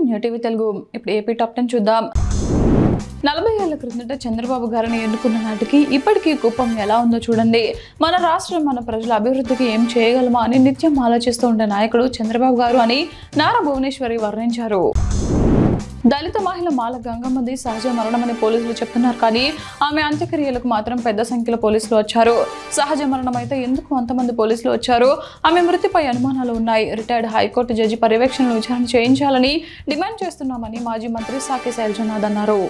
New TV Telugu. ఇప్పుడు AP top 10 చూద్దాం. 40 ఏళ్ల క్రిందట చంద్రబాబు గారిని ఎన్నుకున్న నాటికి ఇప్పటికీ కుప్పం ఎలా ఉందో చూడండి. మన రాష్ట్రం, మన ప్రజల అభివృద్ధికి ఏం చేయగలమా అని నిత్యం ఆలోచిస్తూ ఉండే నాయకుడు చంద్రబాబు గారు అని నారా భువనేశ్వరి వర్ణించారు. దళిత మహిళ మాల గంగమ్మది సహజ మరణమని పోలీసులు చెప్తున్నారు, కానీ ఆమె అంత్యక్రియలకు మాత్రం పెద్ద సంఖ్యలో పోలీసులు వచ్చారు. సహజ మరణం అయితే ఎందుకు అంతమంది పోలీసులు వచ్చారు? ఆమె మృతిపై అనుమానాలు ఉన్నాయి. రిటైర్డ్ హైకోర్టు జడ్జి పర్యవేక్షణలో విచారణ చేయించాలని డిమాండ్ చేస్తున్నామని మాజీ మంత్రి సాకి శైలజనాథ్ అన్నారు.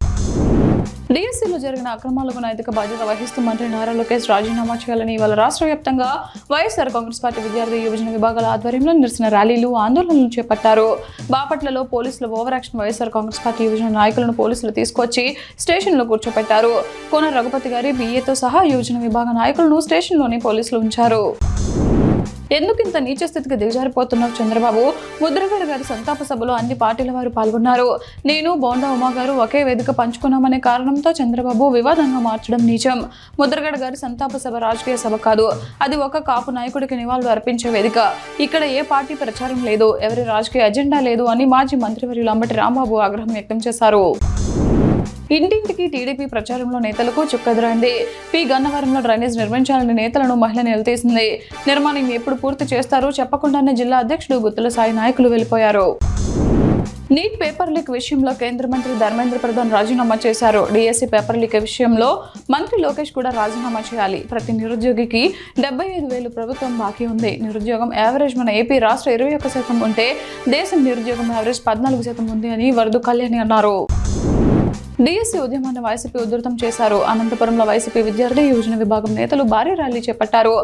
డిఎస్సీలో జరిగిన అక్రమాలకు నైతిక బాధ్యత వహిస్తూ మంత్రి నారా లోకేష్ రాజీనామా చేయాలని ఇవాళ రాష్ట్ర వ్యాప్తంగా వైఎస్ఆర్ కాంగ్రెస్ పార్టీ విద్యార్థి యువజన విభాగాల ఆధ్వర్యంలో నిరసన ర్యాలీలు, ఆందోళనలు చేపట్టారు. బాపట్లలో పోలీసుల over action YSR Congress party యువజన నాయకులను పోలీసులు తీసుకొచ్చి స్టేషన్లో కూర్చోపెట్టారు. కోన రఘుపతి గారి బిఏతో సహా యువజన విభాగ నాయకులను స్టేషన్లోని పోలీసులు ఉంచారు. ఎందుకింత నీచ స్థితికి దిగజారిపోతున్నారు చంద్రబాబు? ముద్రగడ గారి సంతాప సభలో అన్ని పార్టీల వారు పాల్గొన్నారు. నేను, బోండా ఉమా గారు ఒకే వేదిక పంచుకున్నామనే కారణంతో చంద్రబాబు వివాదంగా మార్చడం నిజం. ముద్రగడ గారి సంతాప సభ రాజకీయ సభ కాదు, అది ఒక కాపు నాయకుడికి నివాళులు అర్పించే వేదిక. ఇక్కడ ఏ పార్టీ ప్రచారం లేదు, ఎవరి రాజకీయ ఎజెండా లేదు అని మాజీ మంత్రివర్యులు అంబటి రాంబాబు ఆగ్రహం వ్యక్తం చేశారు. ఇంటింటికి టీడీపీ ప్రచారంలో నేతలకు చుక్కెదురైంది. పి గన్నవరంలో డ్రైనేజ్ నిర్మించాలని నేతలను మహిళ నిలదీసింది. నిర్మాణం ఎప్పుడు పూర్తి చేస్తారో చెప్పకుండానే జిల్లా అధ్యక్షుడు గుత్తుల సాయి నాయకులు వెళ్లిపోయారు. నీట్ పేపర్ లీక్ విషయంలో కేంద్ర మంత్రి ధర్మేంద్ర ప్రధాన్ రాజీనామా చేశారు. డిఎస్సీ పేపర్ లీక్ విషయంలో మంత్రి లోకేష్ కూడా రాజీనామా చేయాలి. ప్రతి నిరుద్యోగికి 75,000 ప్రభుత్వం బాకీ ఉంది. నిరుద్యోగం యావరేజ్ మన ఏపీ రాష్ట్ర 21% ఉంటే దేశం నిరుద్యోగం యావరేజ్ 14% ఉంది అని వరదు కళ్యాణి అన్నారు. డిఎస్సీ ఉద్యమాన్ని వైసీపీ ఉధృతం చేశారు. అనంతపురంలో వైసీపీ విద్యార్థి యువజన విభాగం నేతలు భారీ ర్యాలీ చేపట్టారు.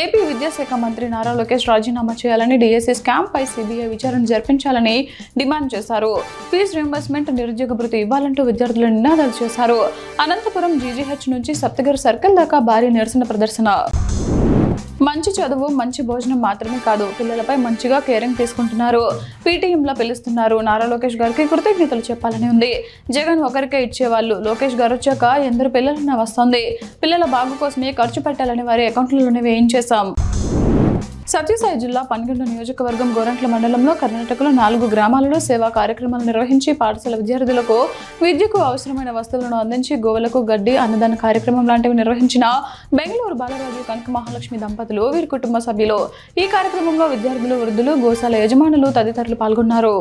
ఏపీ విద్యాశాఖ మంత్రి నారా లోకేష్ రాజీనామా చేయాలని, డిఎస్సీ స్కామ్ పై సిబిఐ విచారణ జరిపించాలని డిమాండ్ చేశారు. ఫీజు రీంబర్స్మెంట్, నిరుద్యోగ భృతి ఇవ్వాలంటూ విద్యార్థులు నినాదాలు చేశారు. అనంతపురం జీజీహెచ్ నుంచి సప్తగిరి సర్కిల్ దాకా భారీ నిరసన ప్రదర్శన. మంచి చదువు, మంచి భోజనం మాత్రమే కాదు, పిల్లలపై మంచిగా కేరింగ్ తీసుకుంటున్నారు. పీటీఎంలో పిలుస్తున్నారు. నారా లోకేష్ గారికి కృతజ్ఞతలు చెప్పాలని ఉంది. జగన్ ఒకరికే ఇచ్చేవాళ్ళు, లోకేష్ గారు వచ్చాక ఎందరు పిల్లలన్నా వస్తుంది. పిల్లల బాగు కోసమే ఖర్చు పెట్టాలని వారి అకౌంట్లలోనే వేయించేశాం. సత్యసాయి జిల్లా పన్గొండ నియోజకవర్గం గోరంట్ల మండలంలో కర్ణాటకలో 4 గ్రామాలలో సేవా కార్యక్రమాలు నిర్వహించి పాఠశాల విద్యార్థులకు విద్యకు అవసరమైన వస్తువులను అందించి గోవులకు గడ్డి, అన్నదాన కార్యక్రమం లాంటివి నిర్వహించిన బెంగళూరు బాలరాజు, కనక మహాలక్ష్మి దంపతులు, వీరి కుటుంబ సభ్యులు. ఈ కార్యక్రమంలో విద్యార్థులు, వృద్ధులు, గోశాల యజమానులు తదితరులు పాల్గొన్నారు.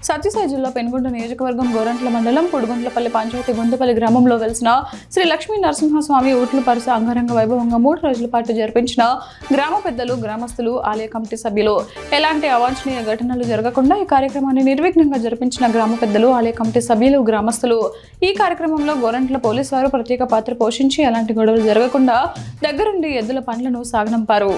సత్యసాయి జిల్లా పెనుగొండ నియోజకవర్గం గోరంట్ల మండలం పుడుగుంట్లపల్లి పంచాయతీ గుంతపల్లి గ్రామంలో వెలిసిన శ్రీ లక్ష్మీ నరసింహస్వామి ఊట్లు పరుస అంగరంగ వైభవంగా 3 రోజుల పాటు జరిపించిన గ్రామ పెద్దలు, గ్రామస్తులు, ఆలయ కమిటీ సభ్యులు. ఎలాంటి అవాంఛనీయ ఘటనలు జరగకుండా ఈ కార్యక్రమాన్ని నిర్విఘ్నంగా జరిపించిన గ్రామ పెద్దలు, ఆలయ కమిటీ సభ్యులు, గ్రామస్తులు. ఈ కార్యక్రమంలో గోరంట్ల పోలీసు వారు ప్రత్యేక పాత్ర పోషించి ఎలాంటి గొడవలు జరగకుండా దగ్గరుండి ఎద్దుల పనులను సాగనంపారు.